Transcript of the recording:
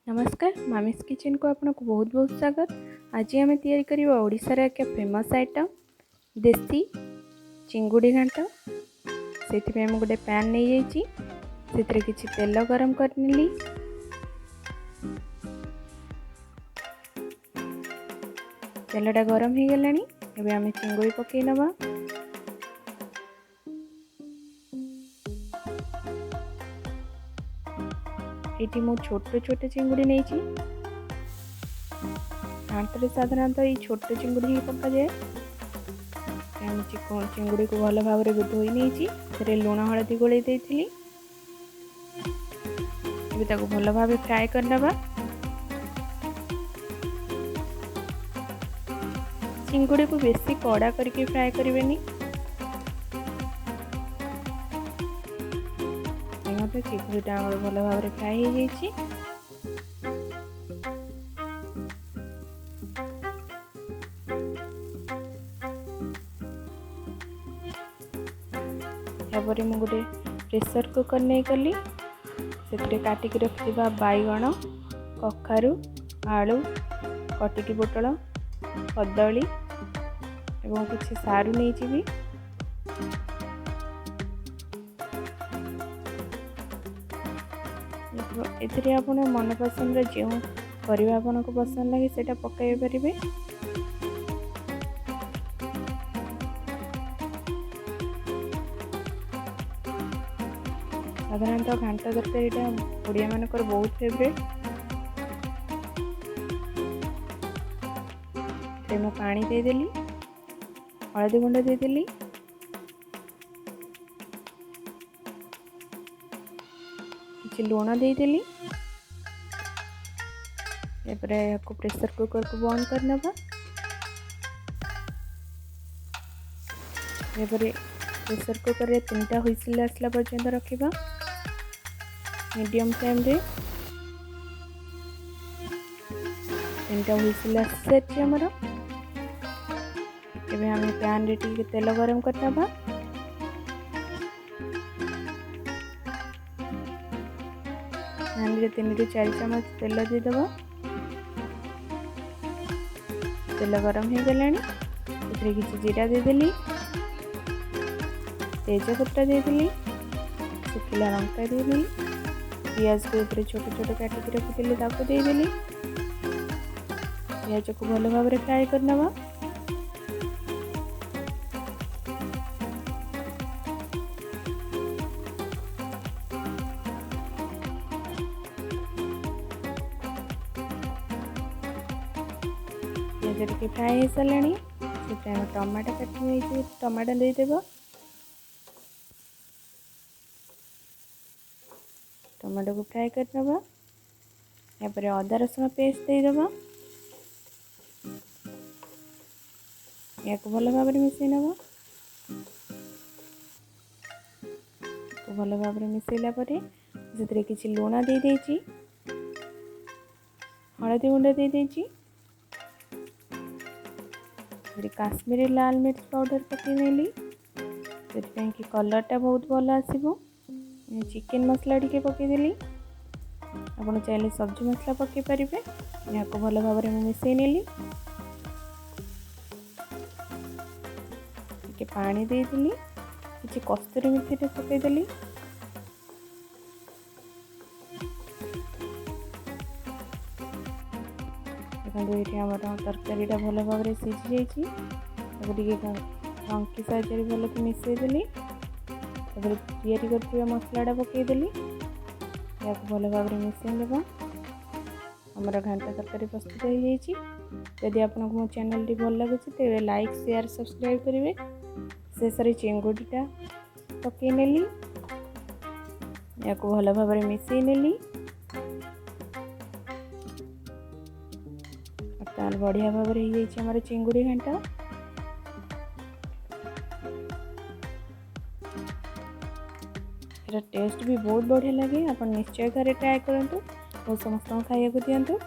नमस्कार मामिस किचन को आपन को बहुत बहुत स्वागत। आज आम तैयारी करवा ओडिशार एक फेमस आइटम देसी चिंगुड़ी घांट। से गोटे पैन नहीं जाइए किसी तेल गरम करनी। तेलटा गरम हो गलानी। एबे आम चिंगुड़ी पकई नवा। ये मु छोट छोट चिंगुड़ी नहीं घाटे साधारणतः ये छोट चिंगुड़ी ही पका जाए। चिंगुड़ी को भल भाव धोई नहीं लुण हलदी गोल भल भाव फ्राए करनवा। चिंगुड़ी को बेसी कड़ा करके फ्राए करें। चिंगुड़ीटा भल भाव फ्राए हो जाइए। यापर मुझे गोटे प्रेसर कुकर नहीं कली से काटिक रखा बैगण कखारू आलू कटिकी पोटल कदली एवं किसी सारू नहीं जी। एथिरे आपण मन पसंद जो परिवा आपन को पसंद लगे सेटा पकाई पारिबे। साधारणतः घांट तरकारी ओडिया मानकर बहुत फेवरेट। मु पानी देदेली हलदी गुंड देदेली किसी लुण देदेली। प्रेसर कुकर को बंद करनवा। प्रेसर कुकर रे 3टा हुइसिल आसला पर्यंत रखिबा मीडियम फ्लेम रे। 3टा हुइसिल आसी हमर। एबे हम पैन रे टिके तेल गरम करनवा। पैन रे 3 ରୁ 4 चम्मच तेल दे दबा। तेल गरम हो गलानी। किसी जीरा देदेली तेजपत्ता देदेली सुखिला लंका देदेली पियाज को ऊपर छोटे छोटे काटिक रखी देदेली। पियाज को भल भाव फ्राए करनवा। पियाज टिके फ्राए हो सारे टमाटो काटी टमाटो देदेव। टमाटो को फ्राए करनवा। यापर अदा रसुण पेस्ट देदेव। या भल भाव मिसई नवा। भल भाव मिसैला किसी लुण दे देइछि हलदी गुंड दे देइछि काश्मीरी लाल मिर्च पाउडर पकई नेली कि कलरटा बहुत भल आसीबो। चिकेन मसला टिके पकईदेली आपन चाहे सब्जी मसला पकई पारिबे। या भल भाव मिसई नेली टिके पानी देदेली किसी कस्तूरी मेथी पकईदेली। देखो ये तरकारीटा भल भाव सीझी जाइए। अंकी साइज भल के मिसईदेली तैयारी कर मसलाटा पकईदेली। या भल भाव मिसईदेवा। आमर घांट तरकारी प्रस्तुत हो जाइए। यदि आपको मो चैनल टी भल लगे तेरे लाइक शेयर सब्सक्राइब करेंगे। शेष चिंगुड़ीटा पकई नेली या भल भाव मिसई नेली। बढ़िया भाव हो चिंगुड़ी घांट। टेस्ट भी बहुत बढ़िया लगे। आप निश्चय घरे ट्राए करूँ और समस्त खाया दिंतु।